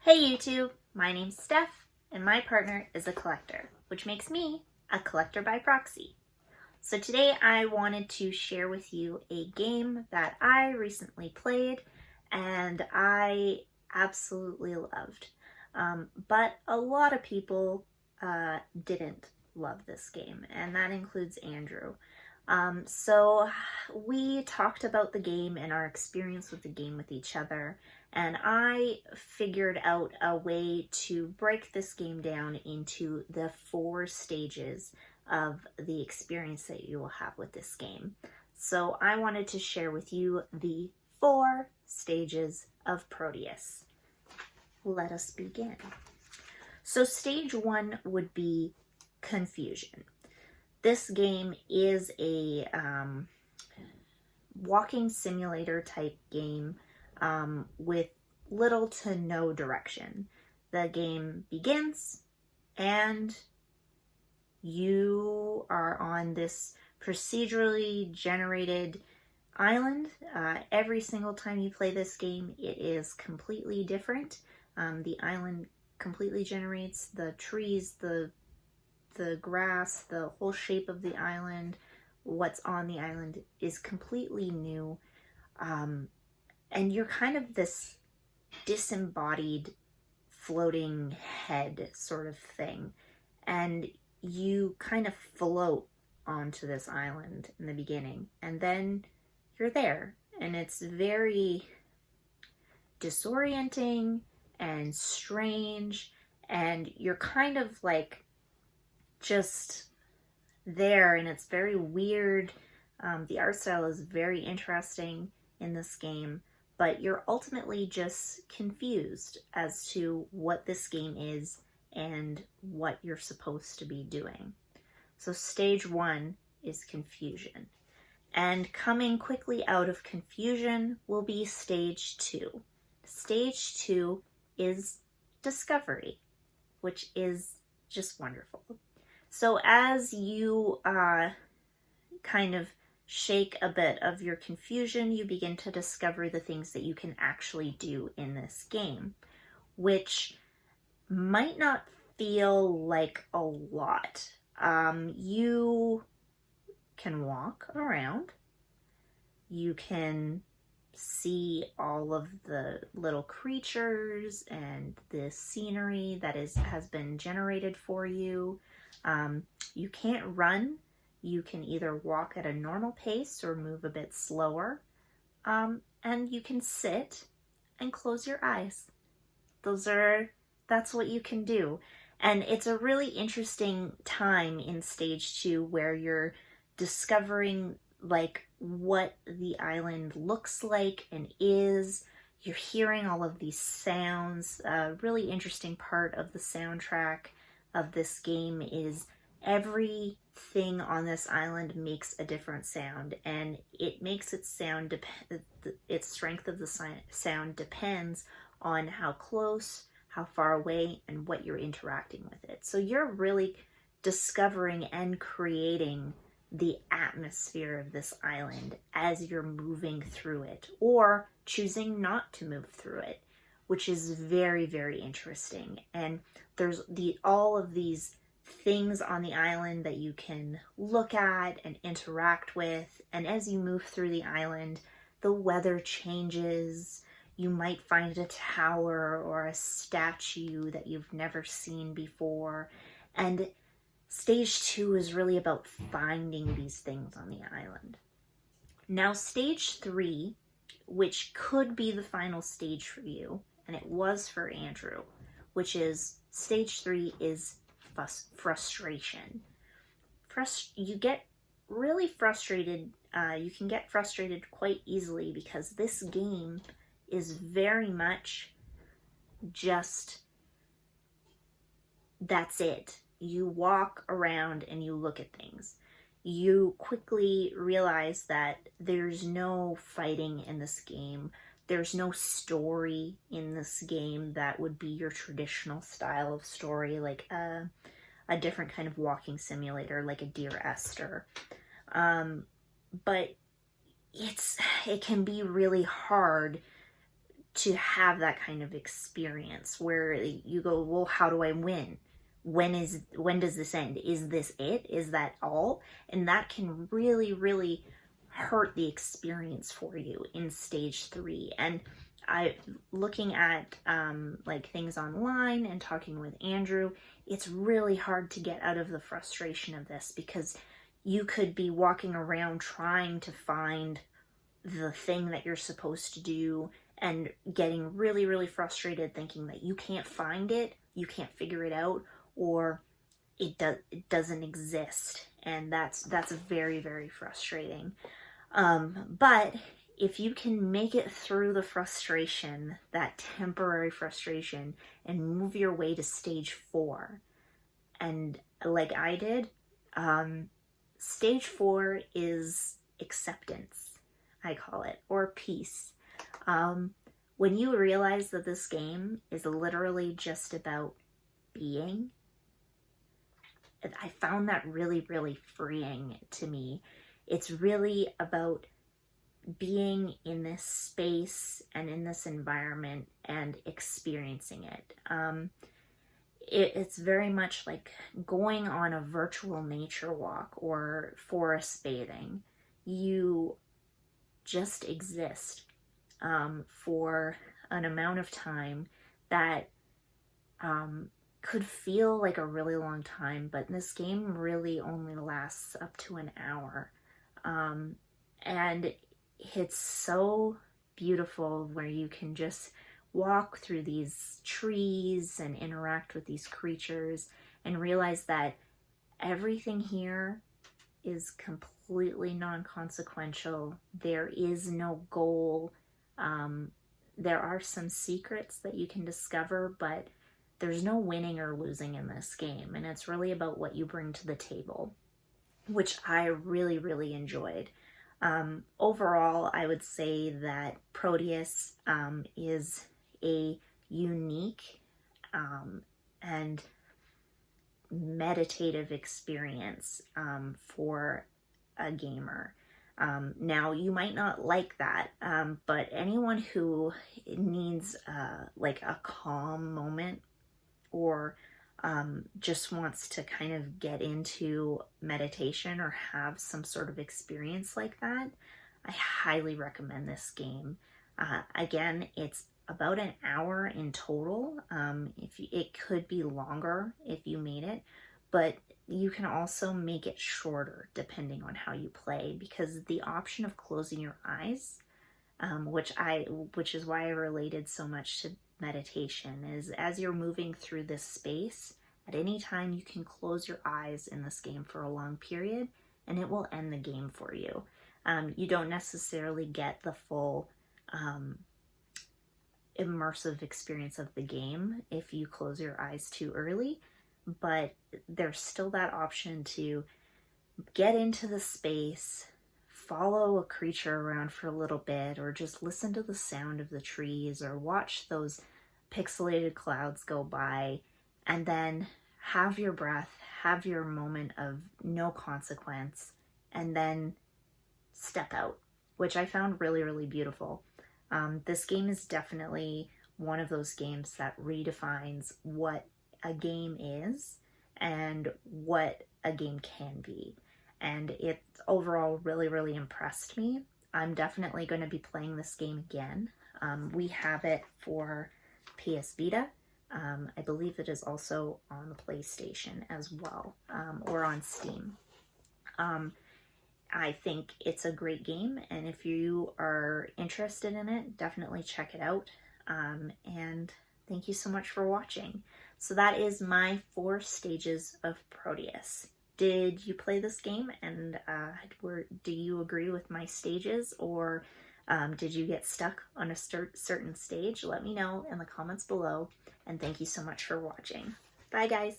Hey YouTube, my name's Steph, and my partner is a collector, which makes me a collector by proxy. So today I wanted to share with you a game that I recently played and I absolutely loved. But a lot of people didn't love this game, and that includes Andrew. So we talked about the game and our experience with the game with each other, and I figured out a way to break this game down into the 4 stages of the experience that you will have with this game. So I wanted to share with you the 4 stages of Proteus. Let us begin. So stage 1 would be confusion. This game is a walking simulator type game with little to no direction. The game begins and you are on this procedurally generated island. Every single time you play this game, it is completely different. The island completely generates the trees, the grass, the whole shape of the island, what's on the island is completely new. And you're kind of this disembodied floating head sort of thing. And you kind of float onto this island in the beginning. And then you're there. And it's very disorienting and strange. And you're kind of like just there, and it's very weird. The art style is very interesting in this game, but you're ultimately just confused as to what this game is and what you're supposed to be doing. So stage 1 is confusion. And coming quickly out of confusion will be stage 2. Stage 2 is discovery, which is just wonderful. So as you kind of shake a bit of your confusion, you begin to discover the things that you can actually do in this game, which might not feel like a lot. You can walk around. You can see all of the little creatures and the scenery that has been generated for you. You can't run. You can either walk at a normal pace or move a bit slower. And you can sit and close your eyes. That's what you can do. And it's a really interesting time in stage 2 where you're discovering like what the island looks like and is. You're hearing all of these sounds. A really interesting part of the soundtrack of this game is everything on this island makes a different sound, and it makes its sound its strength of the sound depends on how close, how far away, and what you're interacting with it. So you're really discovering and creating the atmosphere of this island as you're moving through it, or choosing not to move through it, which is very, very interesting. And there's all of these things on the island that you can look at and interact with. And as you move through the island, the weather changes. You might find a tower or a statue that you've never seen before. And stage 2 is really about finding these things on the island. Now, stage 3, which could be the final stage for you, and it was for Andrew, which is stage 3 is frustration. You get really frustrated. You can get frustrated quite easily because this game is very much just that's it. You walk around and you look at things. You quickly realize that there's no fighting in this game. There's no story in this game that would be your traditional style of story, like a different kind of walking simulator, like a Dear Esther. But it can be really hard to have that kind of experience where you go, well, how do I win? When does this end? Is this it? Is that all? And that can really, really hurt the experience for you in stage 3. And looking at like things online and talking with Andrew, it's really hard to get out of the frustration of this, because you could be walking around trying to find the thing that you're supposed to do and getting really, really frustrated, thinking that you can't find it, you can't figure it out, or it doesn't exist. And that's very, very frustrating. But if you can make it through the frustration, that temporary frustration, and move your way to stage 4, and like I did, stage 4 is acceptance, I call it, or peace. When you realize that this game is literally just about being, I found that really, really freeing to me. It's really about being in this space and in this environment and experiencing it. It's very much like going on a virtual nature walk or forest bathing. You just exist for an amount of time that could feel like a really long time, but this game really only lasts up to an hour. And it's so beautiful where you can just walk through these trees and interact with these creatures and realize that everything here is completely non-consequential. There is no goal. There are some secrets that you can discover, but there's no winning or losing in this game, and it's really about what you bring to the table, which I really, really enjoyed. Overall, I would say that Proteus is a unique and meditative experience for a gamer. Now, you might not like that, but anyone who needs like a calm moment, or just wants to kind of get into meditation or have some sort of experience like that, I highly recommend this game. Again, it's about an hour in total. It could be longer if you made it, but you can also make it shorter depending on how you play, because the option of closing your eyes, which is why I related so much to meditation, is as you're moving through this space, at any time you can close your eyes in this game for a long period and it will end the game for you. You don't necessarily get the full immersive experience of the game if you close your eyes too early, but there's still that option to get into the space, follow a creature around for a little bit, or just listen to the sound of the trees, or watch those pixelated clouds go by, and then have your breath, have your moment of no consequence, and then step out, which I found really, really beautiful. This game is definitely one of those games that redefines what a game is and what a game can be. And it overall really, really impressed me. I'm definitely going to be playing this game again. We have it for PS Vita. I believe it is also on the PlayStation as well, or on Steam. I think it's a great game, and if you are interested in it, definitely check it out. And thank you so much for watching. So that is my 4 stages of Proteus. Did you play this game, and do you agree with my stages, or did you get stuck on a certain stage? Let me know in the comments below, and thank you so much for watching. Bye, guys.